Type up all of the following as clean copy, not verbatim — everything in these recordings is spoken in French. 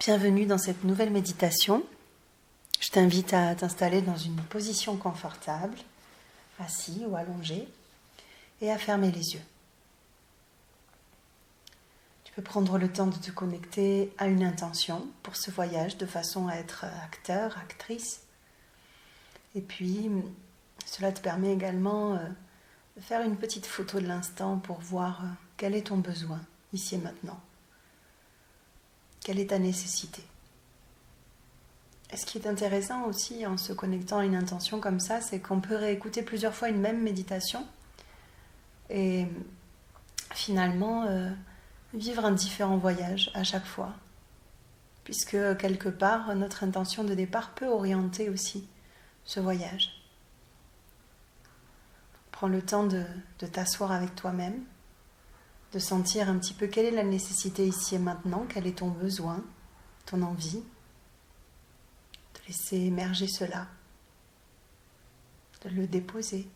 Bienvenue dans cette nouvelle méditation. Je t'invite à t'installer dans une position confortable, assis ou allongé, et à fermer les yeux. Tu peux prendre le temps de te connecter à une intention pour ce voyage de façon à être acteur, actrice. Et puis, cela te permet également de faire une petite photo de l'instant pour voir quel est ton besoin ici et maintenant. Quelle est ta nécessité? Et ce qui est intéressant aussi en se connectant à une intention comme ça, c'est qu'on peut réécouter plusieurs fois une même méditation et finalement vivre un différent voyage à chaque fois. Puisque quelque part, notre intention de départ peut orienter aussi ce voyage. Prends le temps de t'asseoir avec toi-même, de sentir un petit peu quelle est la nécessité ici et maintenant, quel est ton besoin, ton envie, de laisser émerger cela, de le déposer.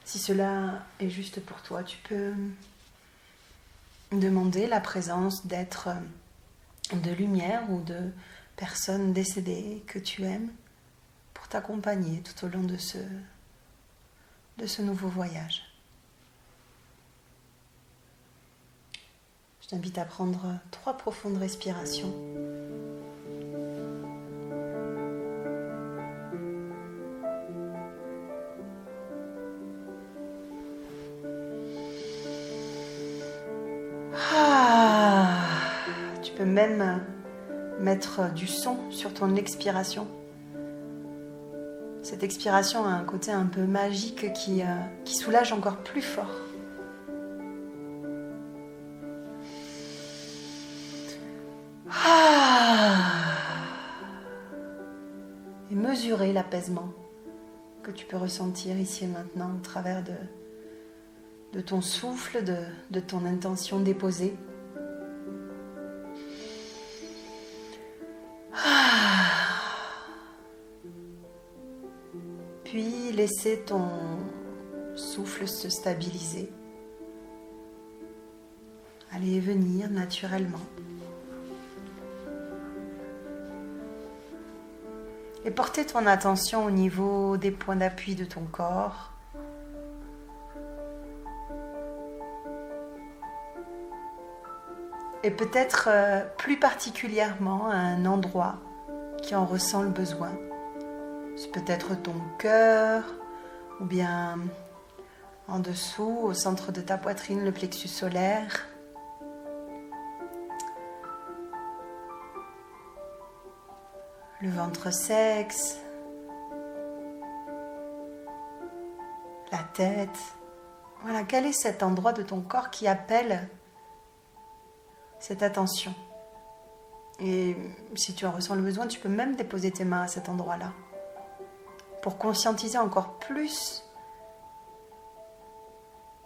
Si cela est juste pour toi, tu peux demander la présence d'êtres de lumière ou de personnes décédées que tu aimes pour t'accompagner tout au long de ce nouveau voyage. Je t'invite à prendre 3 profondes respirations. Tu peux même mettre du son sur ton expiration. Cette expiration a un côté un peu magique qui soulage encore plus fort. Et mesurer l'apaisement que tu peux ressentir ici et maintenant au travers de ton souffle, de ton intention déposée. Puis laisser ton souffle se stabiliser, aller et venir naturellement. Et porter ton attention au niveau des points d'appui de ton corps. Et peut-être plus particulièrement à un endroit qui en ressent le besoin. C'est peut-être ton cœur, ou bien en dessous, au centre de ta poitrine, le plexus solaire. Le ventre sexe, la tête. Voilà, quel est cet endroit de ton corps qui appelle cette attention? Et si tu en ressens le besoin, tu peux même déposer tes mains à cet endroit-là pour conscientiser encore plus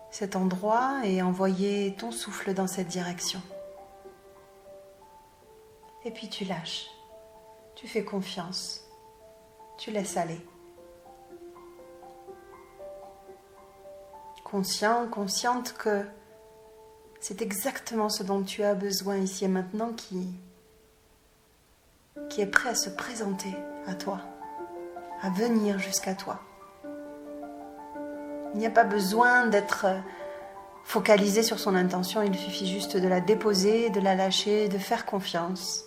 cet endroit et envoyer ton souffle dans cette direction. Et puis tu lâches. Tu fais confiance, tu laisses aller. Conscient, consciente que c'est exactement ce dont tu as besoin ici et maintenant qui est prêt à se présenter à toi, à venir jusqu'à toi. Il n'y a pas besoin d'être focalisé sur son intention, il suffit juste de la déposer, de la lâcher, de faire confiance.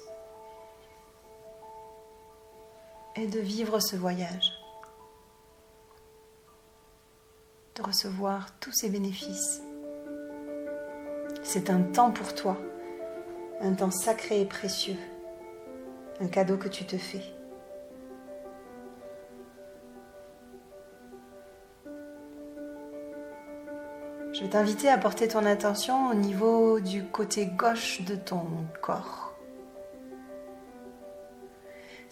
Et de vivre ce voyage, de recevoir tous ces bénéfices. C'est un temps pour toi, un temps sacré et précieux, un cadeau que tu te fais. Je vais t'inviter à porter ton attention au niveau du côté gauche de ton corps.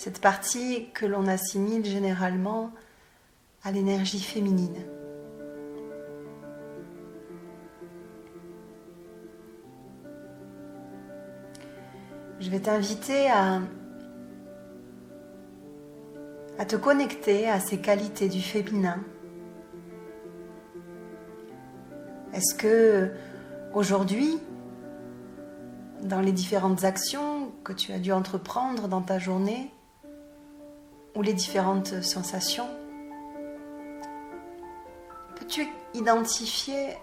Cette partie que l'on assimile généralement à l'énergie féminine. Je vais t'inviter à te connecter à ces qualités du féminin. Est-ce que aujourd'hui, dans les différentes actions que tu as dû entreprendre dans ta journée ou les différentes sensations? Peux-tu identifier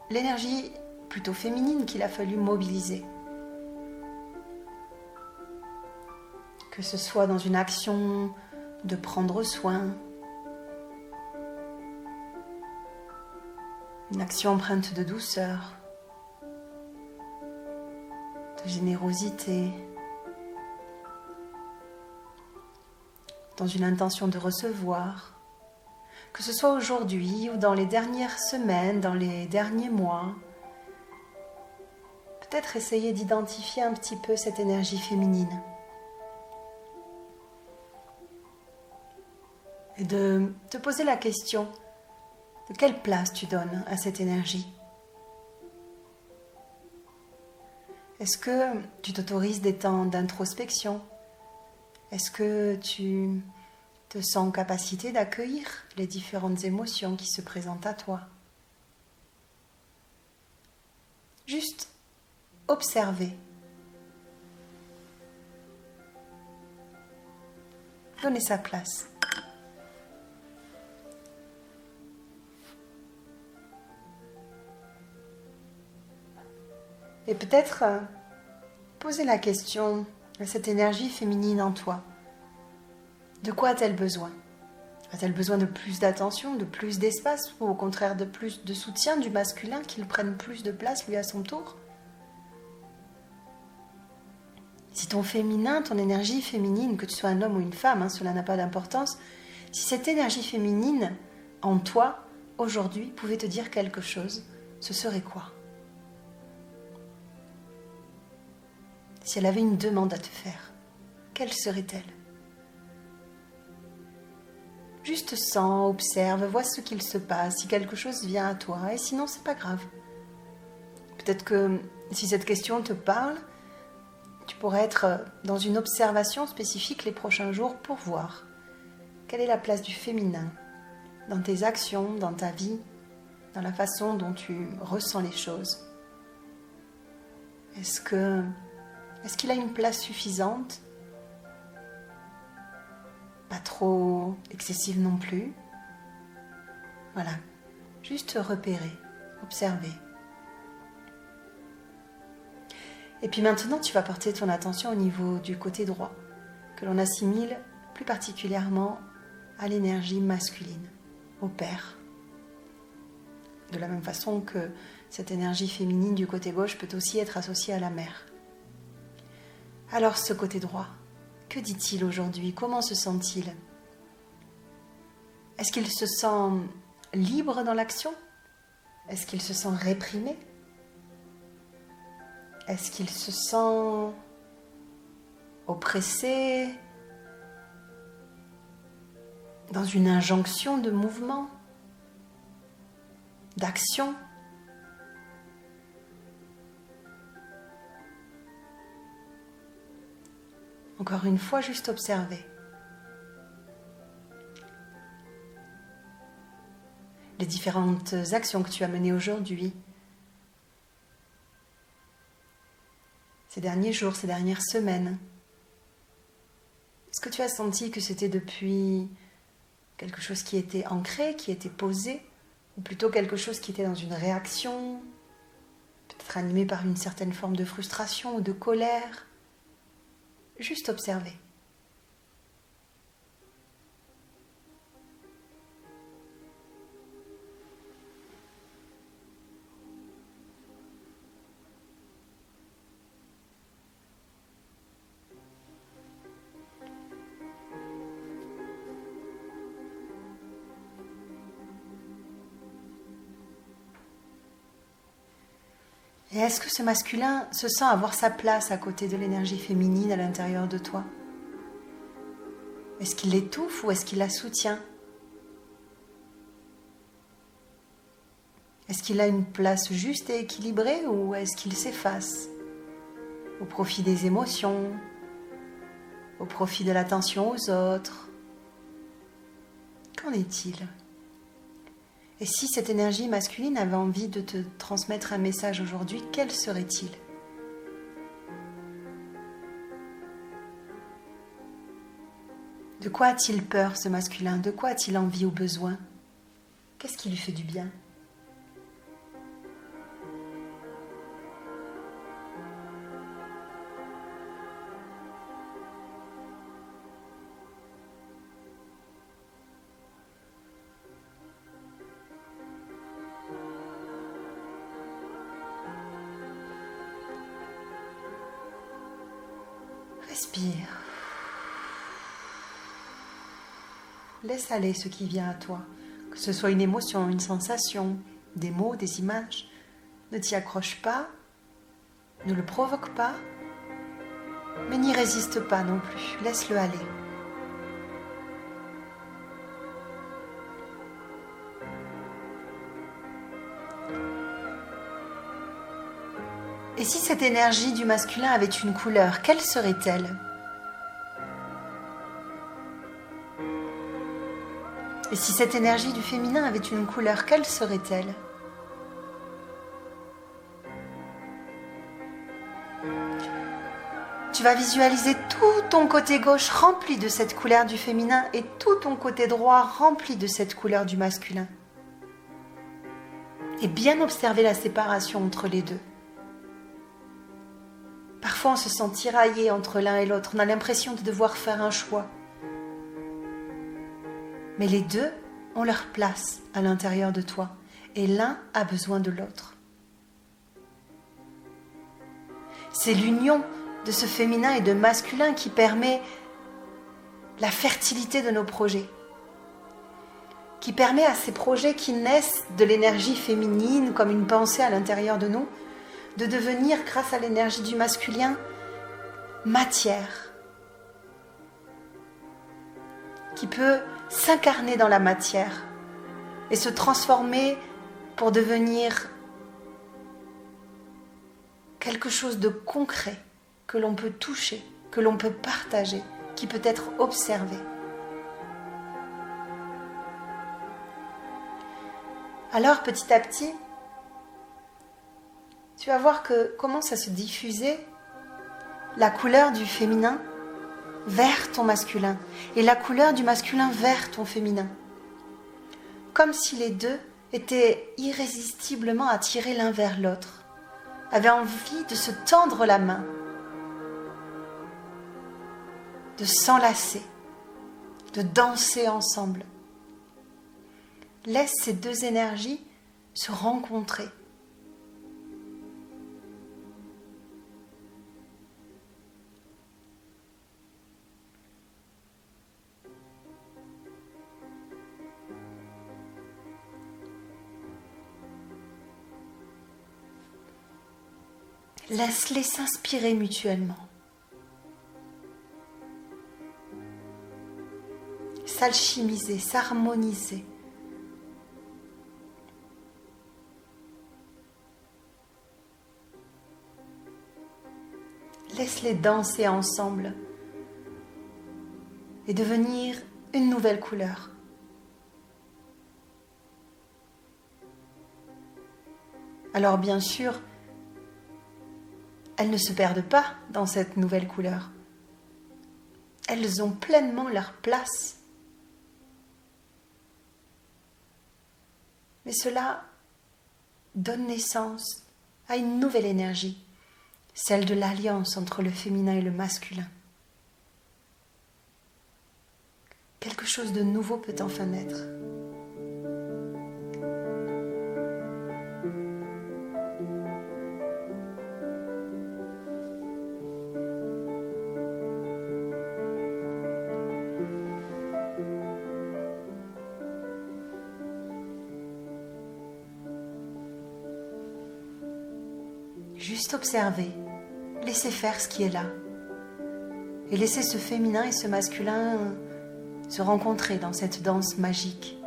l'énergie plutôt féminine qu'il a fallu mobiliser? Que ce soit dans une action de prendre soin, une action empreinte de douceur, de générosité, dans une intention de recevoir, que ce soit aujourd'hui ou dans les dernières semaines, dans les derniers mois, peut-être essayer d'identifier un petit peu cette énergie féminine et de te poser la question de quelle place tu donnes à cette énergie. Est-ce que tu t'autorises des temps d'introspection? Est-ce que tu te sens en capacité d'accueillir les différentes émotions qui se présentent à toi? Juste observer. Donner sa place. Et peut-être poser la question à cette énergie féminine en toi. De quoi a-t-elle besoin? A-t-elle besoin de plus d'attention, de plus d'espace, ou au contraire de plus de soutien du masculin, qu'il prenne plus de place lui à son tour? Si ton féminin, ton énergie féminine, que tu sois un homme ou une femme, cela n'a pas d'importance, si cette énergie féminine en toi, aujourd'hui, pouvait te dire quelque chose, ce serait quoi? Si elle avait une demande à te faire, quelle serait-elle? Juste sens, observe, vois ce qu'il se passe, si quelque chose vient à toi, et sinon c'est pas grave. Peut-être que si cette question te parle, tu pourrais être dans une observation spécifique les prochains jours pour voir quelle est la place du féminin dans tes actions, dans ta vie, dans la façon dont tu ressens les choses. Est-ce qu'il a une place suffisante? Pas trop excessive non plus. Voilà, juste repérer, observer. Et puis maintenant, tu vas porter ton attention au niveau du côté droit, que l'on assimile plus particulièrement à l'énergie masculine, au père. De la même façon que cette énergie féminine du côté gauche peut aussi être associée à la mère. Alors ce côté droit, que dit-il aujourd'hui? Comment se sent-il? Est-ce qu'il se sent libre dans l'action? Est-ce qu'il se sent réprimé? Est-ce qu'il se sent oppressé? Dans une injonction de mouvement? D'action? Encore une fois, juste observer. Les différentes actions que tu as menées aujourd'hui, ces derniers jours, ces dernières semaines. Est-ce que tu as senti que c'était depuis quelque chose qui était ancré, qui était posé, ou plutôt quelque chose qui était dans une réaction, peut-être animé par une certaine forme de frustration ou de colère? Juste observer. Et est-ce que ce masculin se sent avoir sa place à côté de l'énergie féminine à l'intérieur de toi? Est-ce qu'il l'étouffe ou est-ce qu'il la soutient? Est-ce qu'il a une place juste et équilibrée ou est-ce qu'il s'efface au profit des émotions, au profit de l'attention aux autres? Qu'en est-il? Et si cette énergie masculine avait envie de te transmettre un message aujourd'hui, quel serait-il? De quoi a-t-il peur, ce masculin? De quoi a-t-il envie ou besoin? Qu'est-ce qui lui fait du bien? Respire. Laisse aller ce qui vient à toi, que ce soit une émotion, une sensation, des mots, des images. Ne t'y accroche pas, ne le provoque pas, mais n'y résiste pas non plus. Laisse-le aller. Et si cette énergie du masculin avait une couleur, quelle serait-elle? Et si cette énergie du féminin avait une couleur, quelle serait-elle? Tu vas visualiser tout ton côté gauche rempli de cette couleur du féminin et tout ton côté droit rempli de cette couleur du masculin. Et bien observer la séparation entre les deux. Parfois, on se sent tiraillé entre l'un et l'autre. On a l'impression de devoir faire un choix. Mais les deux ont leur place à l'intérieur de toi. Et l'un a besoin de l'autre. C'est l'union de ce féminin et de masculin qui permet la fertilité de nos projets. Qui permet à ces projets qui naissent de l'énergie féminine, comme une pensée à l'intérieur de nous, de devenir, grâce à l'énergie du masculin, matière, qui peut s'incarner dans la matière et se transformer pour devenir quelque chose de concret que l'on peut toucher, que l'on peut partager, qui peut être observé. Alors, petit à petit, tu vas voir que commence à se diffuser la couleur du féminin vers ton masculin et la couleur du masculin vers ton féminin. Comme si les deux étaient irrésistiblement attirés l'un vers l'autre, avaient envie de se tendre la main, de s'enlacer, de danser ensemble. Laisse ces deux énergies se rencontrer. Laisse-les s'inspirer mutuellement. S'alchimiser, s'harmoniser. Laisse-les danser ensemble et devenir une nouvelle couleur. Alors bien sûr, elles ne se perdent pas dans cette nouvelle couleur. Elles ont pleinement leur place. Mais cela donne naissance à une nouvelle énergie, celle de l'alliance entre le féminin et le masculin. Quelque chose de nouveau peut enfin naître. Juste observer, laisser faire ce qui est là. Et laisser ce féminin et ce masculin se rencontrer dans cette danse magique.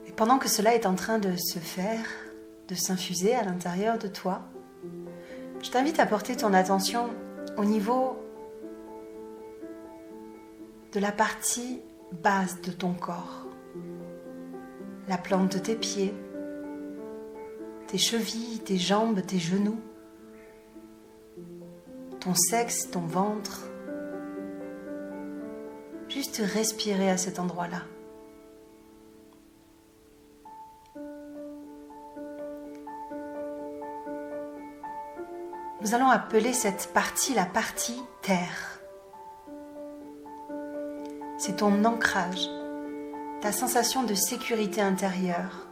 Et pendant que cela est en train de se faire, de s'infuser à l'intérieur de toi, je t'invite à porter ton attention au niveau de la partie basse de ton corps. La plante de tes pieds, tes chevilles, tes jambes, tes genoux. ton sexe, ton ventre. Juste respirer à cet endroit-là. Nous allons appeler cette partie la partie terre. C'est ton ancrage, ta sensation de sécurité intérieure,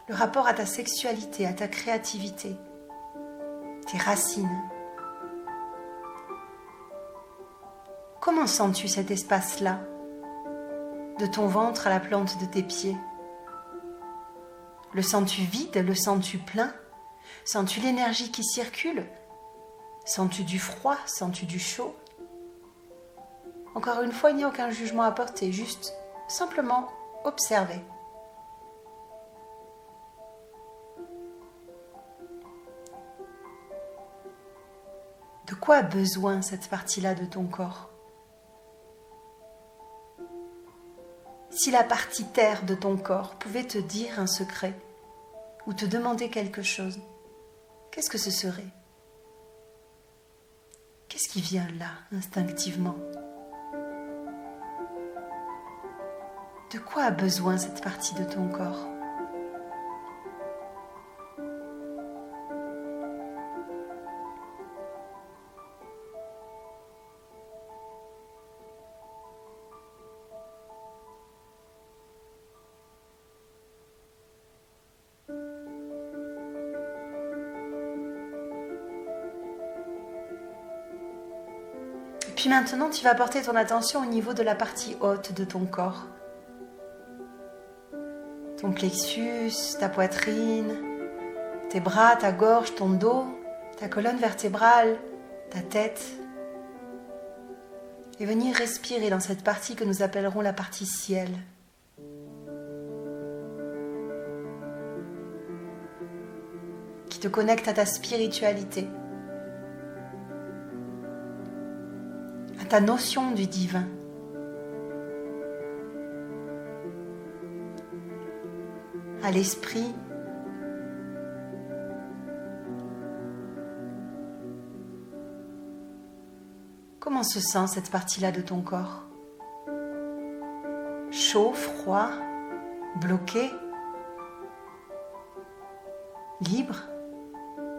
le rapport à ta sexualité, à ta créativité, tes racines. Comment sens-tu cet espace-là, de ton ventre à la plante de tes pieds? Le sens-tu vide? Le sens-tu plein? Sens-tu l'énergie qui circule? Sens-tu du froid? Sens-tu du chaud? Encore une fois, il n'y a aucun jugement à porter, juste simplement observer. De quoi a besoin cette partie-là de ton corps? Si la partie terre de ton corps pouvait te dire un secret ou te demander quelque chose, qu'est-ce que ce serait? Qu'est-ce qui vient là, instinctivement? De quoi a besoin cette partie de ton corps? Puis maintenant, tu vas porter ton attention au niveau de la partie haute de ton corps. Ton plexus, ta poitrine, tes bras, ta gorge, ton dos, ta colonne vertébrale, ta tête. Et venir respirer dans cette partie que nous appellerons la partie ciel. Qui te connecte à ta spiritualité. Ta notion du divin. À l'esprit. Comment se sent cette partie-là de ton corps? Chaud, froid, bloqué, libre?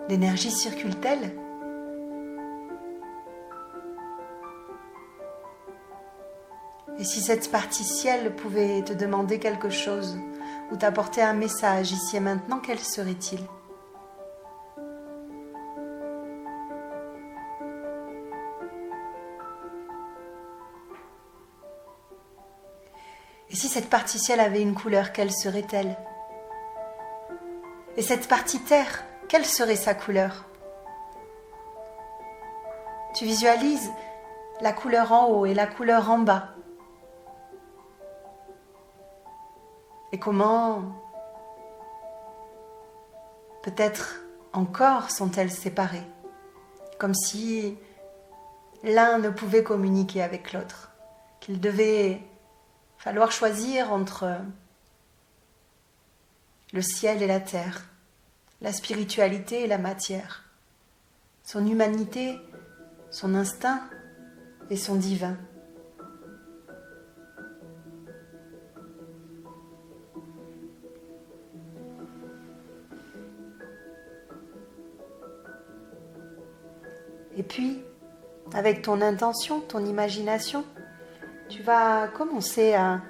L'énergie circule-t-elle? Et si cette partie ciel pouvait te demander quelque chose ou t'apporter un message ici et maintenant, quel serait-il? Et si cette partie ciel avait une couleur, quelle serait-elle? Et cette partie terre, quelle serait sa couleur? Tu visualises la couleur en haut et la couleur en bas. Et comment, peut-être encore, sont-elles séparées? Comme si l'un ne pouvait communiquer avec l'autre, qu'il devait falloir choisir entre le ciel et la terre, la spiritualité et la matière, son humanité, son instinct et son divin. Et puis, avec ton intention, ton imagination, tu vas commencer à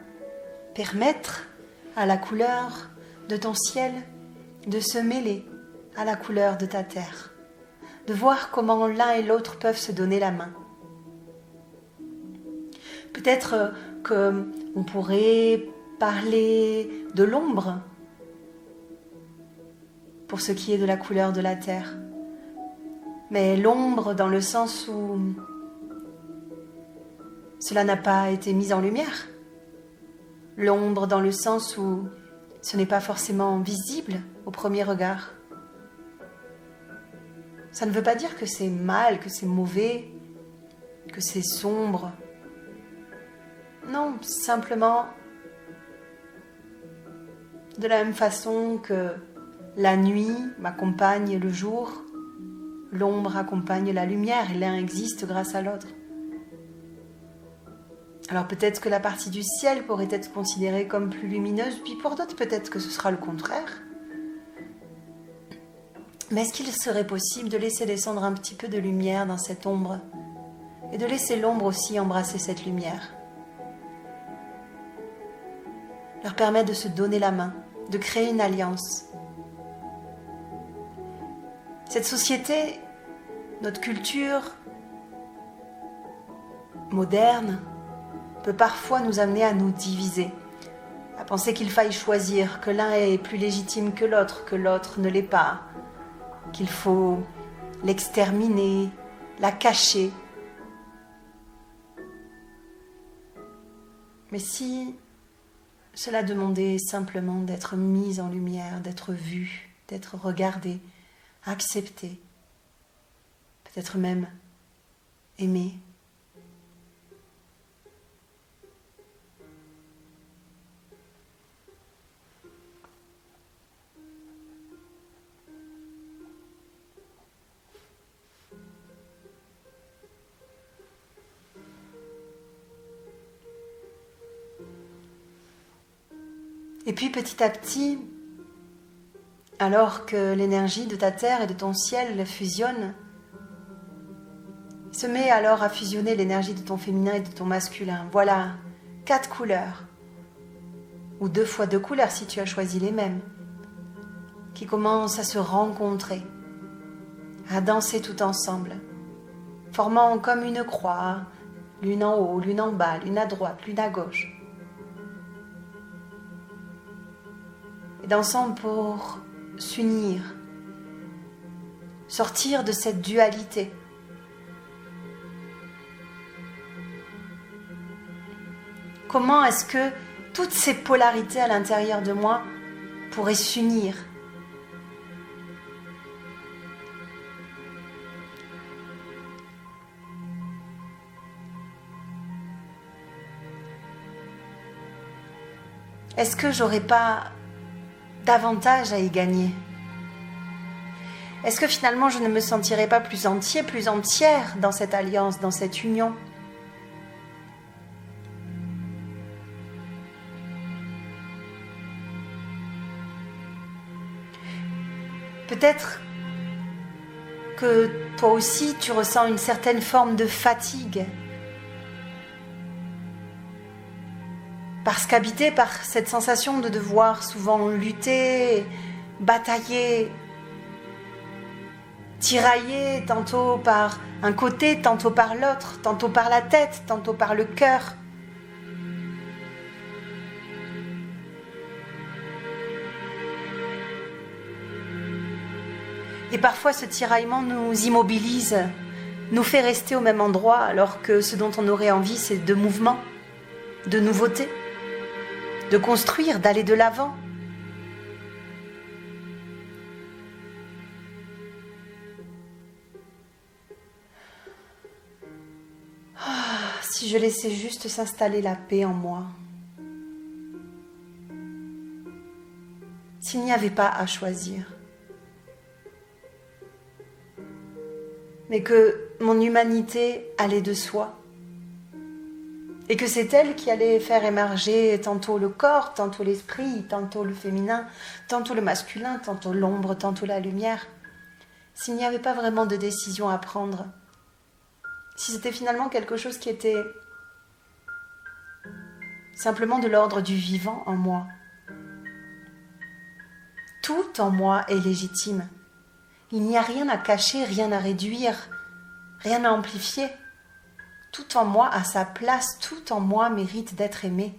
permettre à la couleur de ton ciel de se mêler à la couleur de ta terre, de voir comment l'un et l'autre peuvent se donner la main. Peut-être qu'on pourrait parler de l'ombre pour ce qui est de la couleur de la terre. Mais l'ombre dans le sens où cela n'a pas été mis en lumière. L'ombre dans le sens où ce n'est pas forcément visible au premier regard. Ça ne veut pas dire que c'est mal, que c'est mauvais, que c'est sombre. Non, simplement de la même façon que la nuit m'accompagne le l'ombre accompagne la lumière et l'un existe grâce à l'autre. Alors peut-être que la partie du ciel pourrait être considérée comme plus lumineuse, puis pour d'autres peut-être que ce sera le contraire. Mais est-ce qu'il serait possible de laisser descendre un petit peu de lumière dans cette ombre et de laisser l'ombre aussi embrasser cette lumière? Leur permettre de se donner la main, de créer une alliance. Cette société, notre culture moderne, peut parfois nous amener à nous diviser, à penser qu'il faille choisir, que l'un est plus légitime que l'autre ne l'est pas, qu'il faut l'exterminer, la cacher. Mais si cela demandait simplement d'être mis en lumière, d'être vu, d'être regardé, accepté, peut-être même aimé. Et puis petit à petit, alors que l'énergie de ta terre et de ton ciel fusionne, se met alors à fusionner l'énergie de ton féminin et de ton masculin. Voilà 4 couleurs, ou 2 fois 2 couleurs si tu as choisi les mêmes, qui commencent à se rencontrer, à danser tout ensemble, formant comme une croix, l'une en haut, l'une en bas, l'une à droite, l'une à gauche. Et dansant pour s'unir, sortir de cette dualité. Comment est-ce que toutes ces polarités à l'intérieur de moi pourraient s'unir ? Est-ce que j'aurais pas davantage à y gagner ? Est-ce que finalement je ne me sentirais pas plus entier, plus entière dans cette alliance, dans cette union ? Peut-être que toi aussi tu ressens une certaine forme de fatigue. Parce qu'habité par cette sensation de devoir souvent lutter, batailler, tirailler tantôt par un côté, tantôt par l'autre, tantôt par la tête, tantôt par le cœur. Et parfois ce tiraillement nous immobilise, nous fait rester au même endroit alors que ce dont on aurait envie c'est de mouvement, de nouveauté, de construire, d'aller de l'avant. Si je laissais juste s'installer la paix en moi, s'il n'y avait pas à choisir, mais que mon humanité allait de soi, et que c'est elle qui allait faire émerger tantôt le corps, tantôt l'esprit, tantôt le féminin, tantôt le masculin, tantôt l'ombre, tantôt la lumière. S'il n'y avait pas vraiment de décision à prendre, si c'était finalement quelque chose qui était simplement de l'ordre du vivant en moi. Tout en moi est légitime. Il n'y a rien à cacher, rien à réduire, rien à amplifier. Tout en moi a sa place, tout en moi mérite d'être aimé.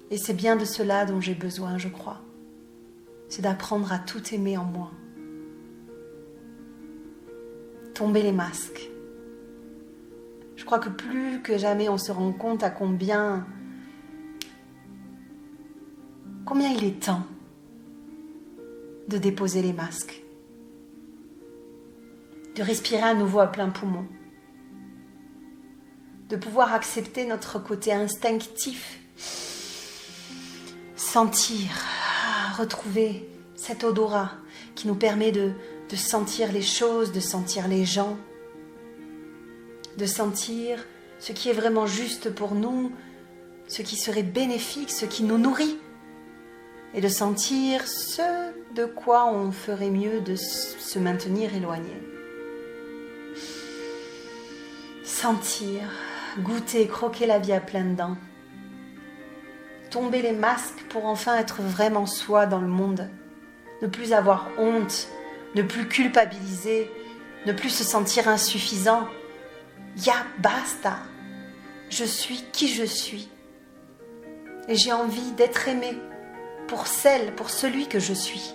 Et c'est bien de cela dont j'ai besoin, je crois. C'est d'apprendre à tout aimer en moi. Tomber les masques. Je crois que plus que jamais on se rend compte à combien il est temps de déposer les masques, de respirer à nouveau à plein poumon, de pouvoir accepter notre côté instinctif, sentir, retrouver cet odorat qui nous permet de sentir les choses, de sentir les gens, de sentir ce qui est vraiment juste pour nous, ce qui serait bénéfique, ce qui nous nourrit, et de sentir ce de quoi on ferait mieux de se maintenir éloigné. Sentir, goûter, croquer la vie à pleines dents, tomber les masques pour enfin être vraiment soi dans le monde, ne plus avoir honte, ne plus culpabiliser, ne plus se sentir insuffisant. Ya basta, je suis qui je suis et j'ai envie d'être aimée pour celui que je suis.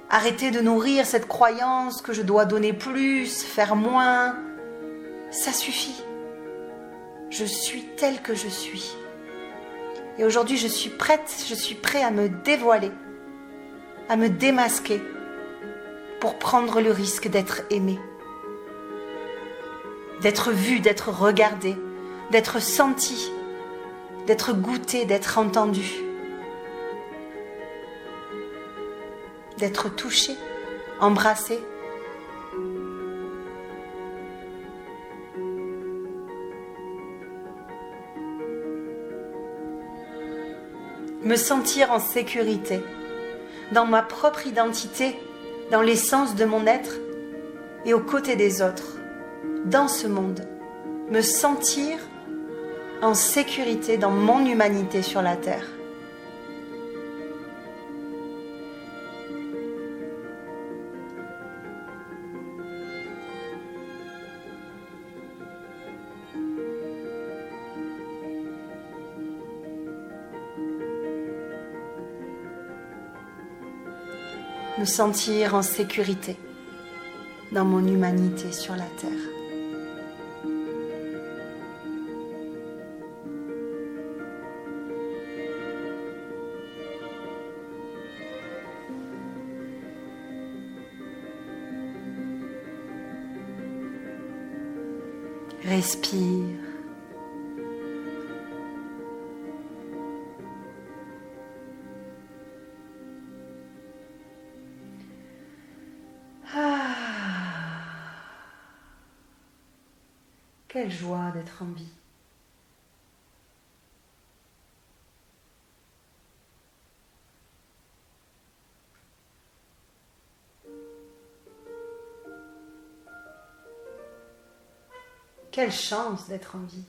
Arrêter de nourrir cette croyance que je dois donner plus, faire moins, ça suffit. Je suis telle que je suis. Et aujourd'hui, je suis prêt à me dévoiler, à me démasquer pour prendre le risque d'être aimée, d'être vue, d'être regardée, d'être sentie, d'être goûtée, d'être entendue, d'être touchée, embrassée. Me sentir en sécurité, dans ma propre identité, dans l'essence de mon être et aux côtés des autres, dans ce monde. Me sentir en sécurité dans mon humanité sur la terre. Me sentir en sécurité dans mon humanité sur la terre. Respire. Quelle joie d'être en vie. Quelle chance d'être en vie.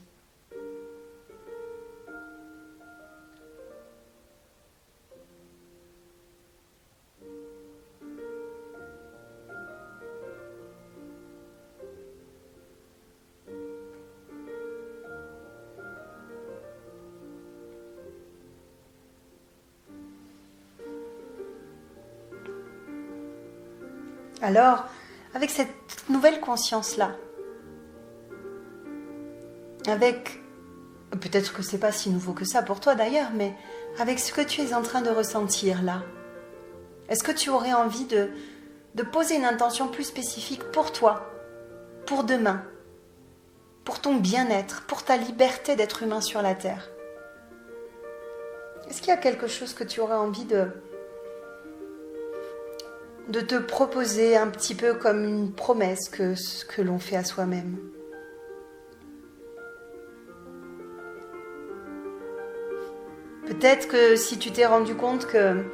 Alors, avec cette nouvelle conscience-là, avec, peut-être que c'est pas si nouveau que ça pour toi d'ailleurs, mais avec ce que tu es en train de ressentir là, est-ce que tu aurais envie de poser une intention plus spécifique pour toi, pour demain, pour ton bien-être, pour ta liberté d'être humain sur la Terre? Est-ce qu'il y a quelque chose que tu aurais envie de te proposer un petit peu comme une promesse que l'on fait à soi-même? Peut-être que si tu t'es rendu compte que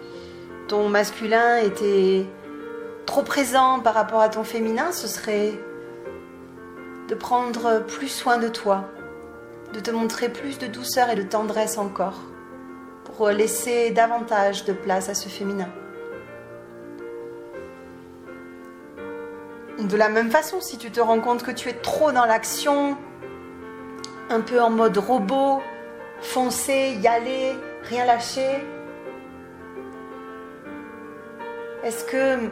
ton masculin était trop présent par rapport à ton féminin, ce serait de prendre plus soin de toi, de te montrer plus de douceur et de tendresse encore, pour laisser davantage de place à ce féminin. De la même façon, si tu te rends compte que tu es trop dans l'action, un peu en mode robot, foncer, y aller, rien lâcher, est-ce que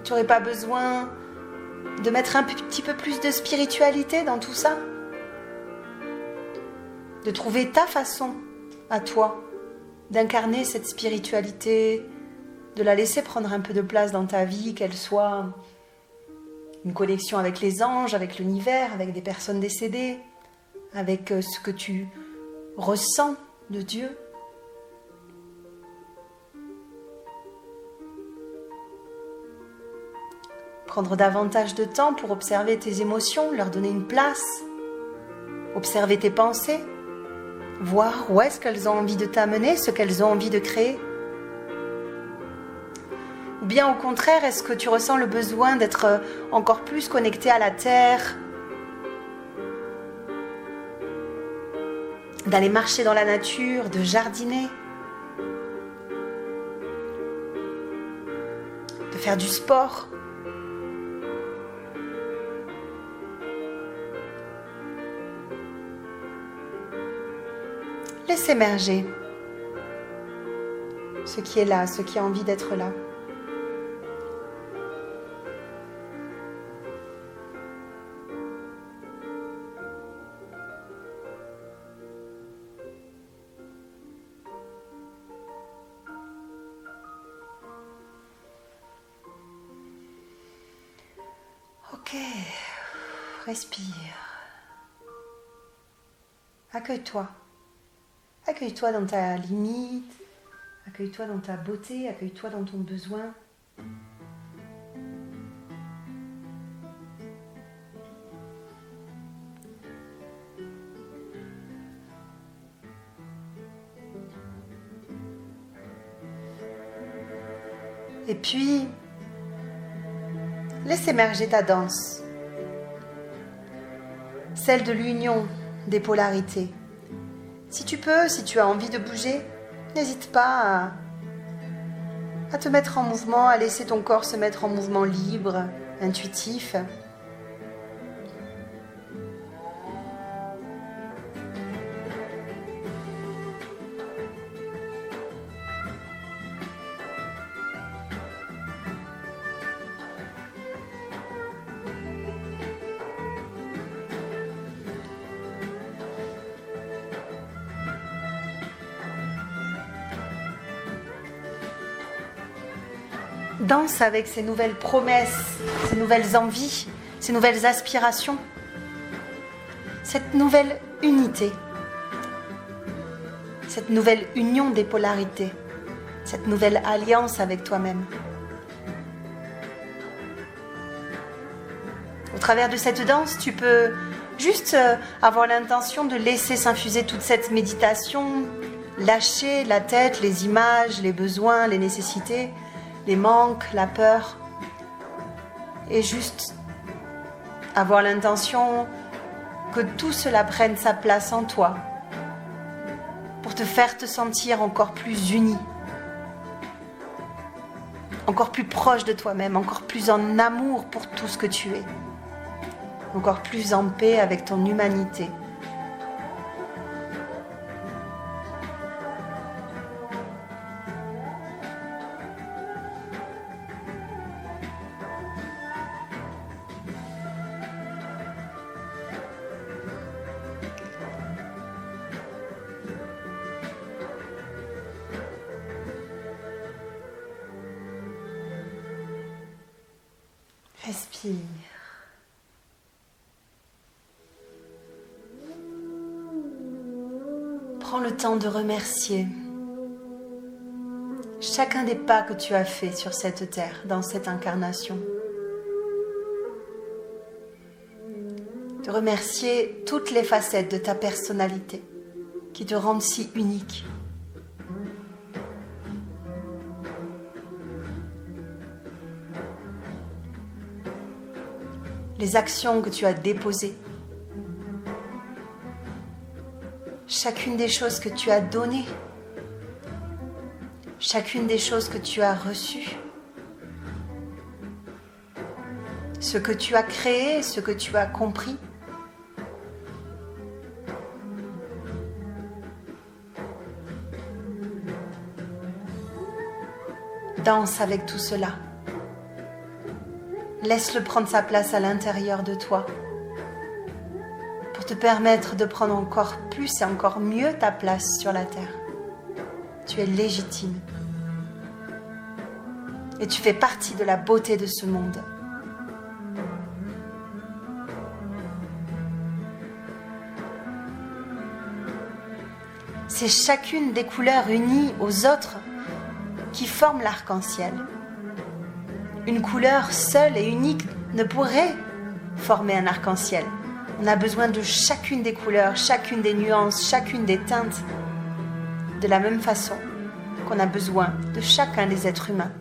tu n'aurais pas besoin de mettre un petit peu plus de spiritualité dans tout ça? De trouver ta façon à toi d'incarner cette spiritualité, de la laisser prendre un peu de place dans ta vie, qu'elle soit une connexion avec les anges, avec l'univers, avec des personnes décédées, avec ce que tu ressens de Dieu. Prendre davantage de temps pour observer tes émotions, leur donner une place, observer tes pensées, voir où est-ce qu'elles ont envie de t'amener, ce qu'elles ont envie de créer. Ou bien au contraire, est-ce que tu ressens le besoin d'être encore plus connecté à la terre, d'aller marcher dans la nature, de jardiner, de faire du sport? Laisse émerger ce qui est là, ce qui a envie d'être là. Ok, respire. Accueille-toi. Accueille-toi dans ta limite, accueille-toi dans ta beauté, accueille-toi dans ton besoin. Et puis, laisse émerger ta danse, celle de l'union des polarités. Si tu peux, si tu as envie de bouger, n'hésite pas à te mettre en mouvement, à laisser ton corps se mettre en mouvement libre, intuitif. Danse avec ces nouvelles promesses, ces nouvelles envies, ces nouvelles aspirations, cette nouvelle unité, cette nouvelle union des polarités, cette nouvelle alliance avec toi-même. Au travers de cette danse, tu peux juste avoir l'intention de laisser s'infuser toute cette méditation, lâcher la tête, les images, les besoins, les nécessités, les manques, la peur, et juste avoir l'intention que tout cela prenne sa place en toi pour te faire te sentir encore plus uni, encore plus proche de toi-même, encore plus en amour pour tout ce que tu es, encore plus en paix avec ton humanité. Respire. Prends le temps de remercier chacun des pas que tu as fait sur cette terre, dans cette incarnation. De remercier toutes les facettes de ta personnalité qui te rendent si unique. Les actions que tu as déposées, chacune des choses que tu as données, chacune des choses que tu as reçues, ce que tu as créé, ce que tu as compris. Danse avec tout cela. Laisse-le prendre sa place à l'intérieur de toi pour te permettre de prendre encore plus et encore mieux ta place sur la terre, Tu es légitime. Et tu fais partie de la beauté de ce monde. C'est chacune des couleurs unies aux autres qui forment l'arc-en-ciel. Une couleur seule et unique ne pourrait former un arc-en-ciel. On a besoin de chacune des couleurs, chacune des nuances, chacune des teintes, de la même façon qu'on a besoin de chacun des êtres humains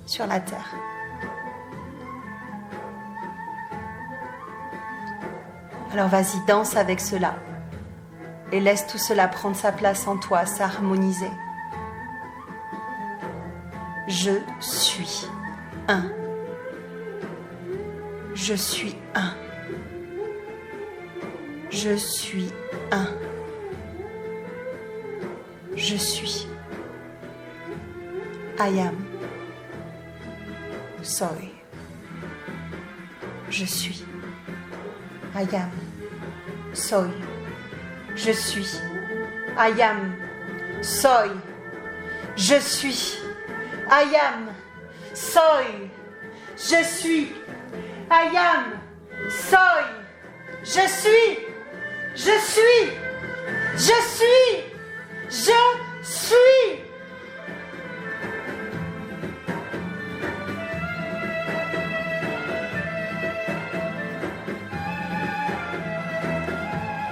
sur la terre. Alors vas-y, danse avec cela et laisse tout cela prendre sa place en toi, s'harmoniser. Je suis un. Je suis un. Je suis un. Je suis. I am. Soy. Je suis. I am. Soy. Je suis. I am. Soy. Je suis. I am. Soy. Je suis. I am. Soy. Je suis. Je suis. Je suis. Je suis.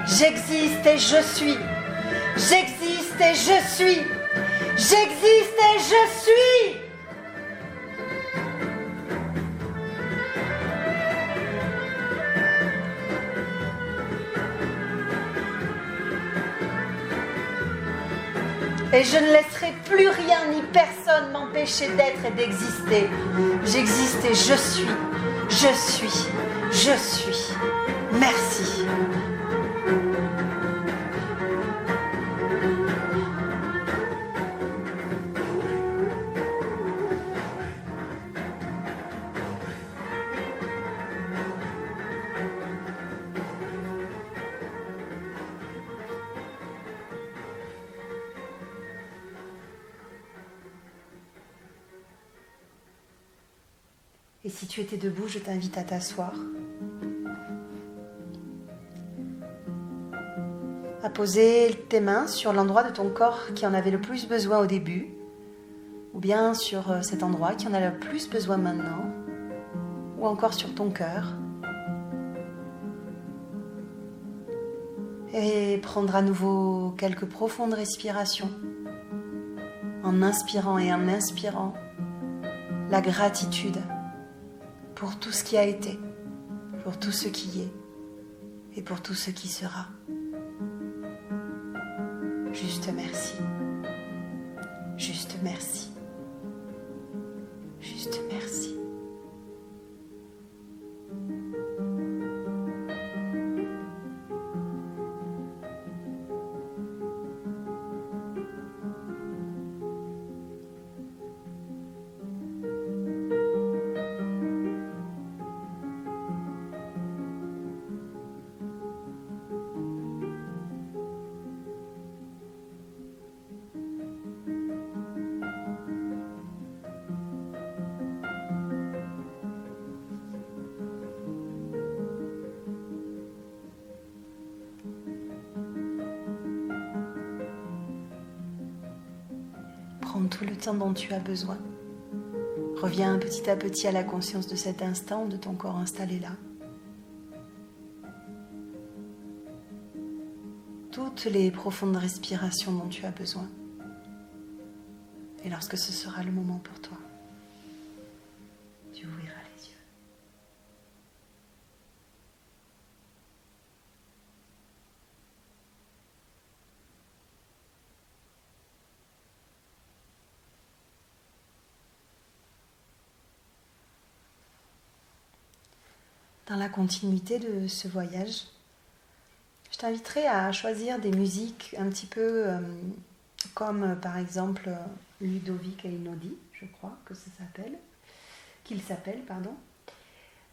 J'existe et je suis. J'existe et je suis. J'existe et je suis. Et je ne laisserai plus rien ni personne m'empêcher d'être et d'exister. J'existe et je suis. Je suis. Je suis. Merci. Et si tu étais debout, je t'invite à t'asseoir, à poser tes mains sur l'endroit de ton corps qui en avait le plus besoin au début, ou bien sur cet endroit qui en a le plus besoin maintenant, ou encore sur ton cœur. Et prendre à nouveau quelques profondes respirations, en inspirant et en inspirant la gratitude pour tout ce qui a été, pour tout ce qui est et pour tout ce qui sera. Juste merci. Juste merci. Juste merci. Prends tout le temps dont tu as besoin. Reviens petit à petit à la conscience de cet instant, de ton corps installé là. Toutes les profondes respirations dont tu as besoin. Et lorsque ce sera le moment pour toi, tu ouvriras les yeux. Dans la continuité de ce voyage, je t'inviterai à choisir des musiques un petit peu comme par exemple Ludovic Einaudi, je crois que ça s'appelle,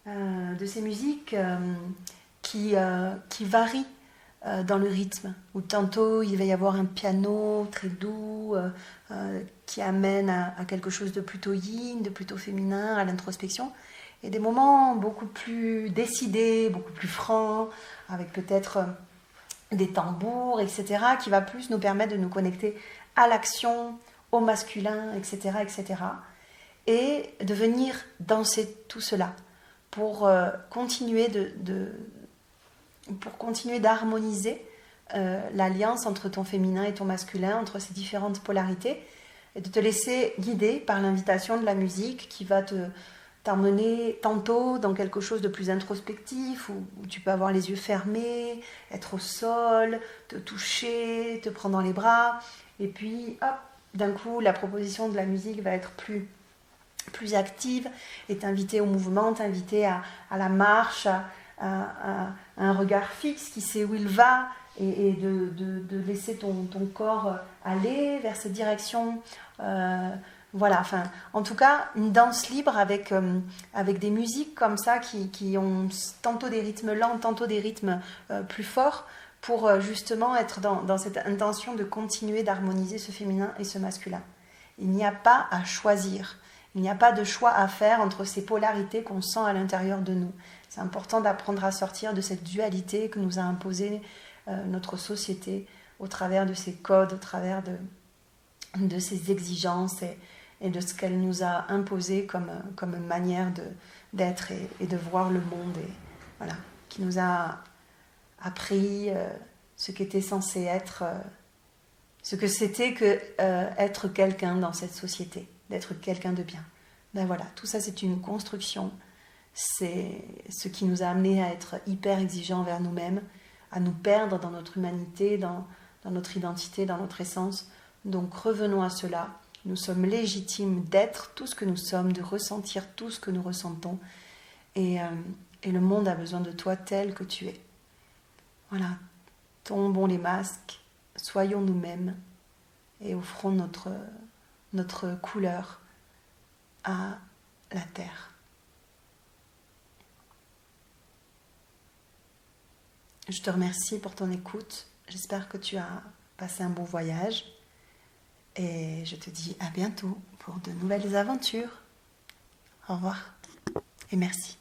de ces musiques qui varient dans le rythme, où tantôt il va y avoir un piano très doux qui amène à quelque chose de plutôt yin, de plutôt féminin, à l'introspection, et des moments beaucoup plus décidés, beaucoup plus francs, avec peut-être des tambours, etc., qui va plus nous permettre de nous connecter à l'action, au masculin, etc., etc., et de venir danser tout cela pour continuer pour continuer d'harmoniser l'alliance entre ton féminin et ton masculin, entre ces différentes polarités, et de te laisser guider par l'invitation de la musique qui va t'emmener tantôt dans quelque chose de plus introspectif, où tu peux avoir les yeux fermés, être au sol, te toucher, te prendre dans les bras, et puis hop, d'un coup la proposition de la musique va être plus active et t'inviter au mouvement, t'inviter à la marche, à un regard fixe qui sait où il va, et de laisser ton corps aller vers cette direction. Voilà, enfin, en tout cas, une danse libre avec des musiques comme ça qui ont tantôt des rythmes lents, tantôt des rythmes plus forts, pour justement être dans cette intention de continuer d'harmoniser ce féminin et ce masculin. Il n'y a pas à choisir. Il n'y a pas de choix à faire entre ces polarités qu'on sent à l'intérieur de nous. C'est important d'apprendre à sortir de cette dualité que nous a imposée notre société au travers de ces codes, au travers de ces exigences et de ce qu'elle nous a imposé comme manière d'être et de voir le monde, et voilà, qui nous a appris ce qu'était censé être, ce que c'était que être quelqu'un dans cette société, d'être quelqu'un de bien. Ben voilà, tout ça c'est une construction, c'est ce qui nous a amené à être hyper exigeants envers nous-mêmes, à nous perdre dans notre humanité, dans notre identité, dans notre essence. Donc revenons à cela. Nous sommes légitimes d'être tout ce que nous sommes, de ressentir tout ce que nous ressentons. Et le monde a besoin de toi tel que tu es. Voilà, tombons les masques, soyons nous-mêmes et offrons notre couleur à la terre. Je te remercie pour ton écoute. J'espère que tu as passé un bon voyage. Et je te dis à bientôt pour de nouvelles aventures. Au revoir et merci.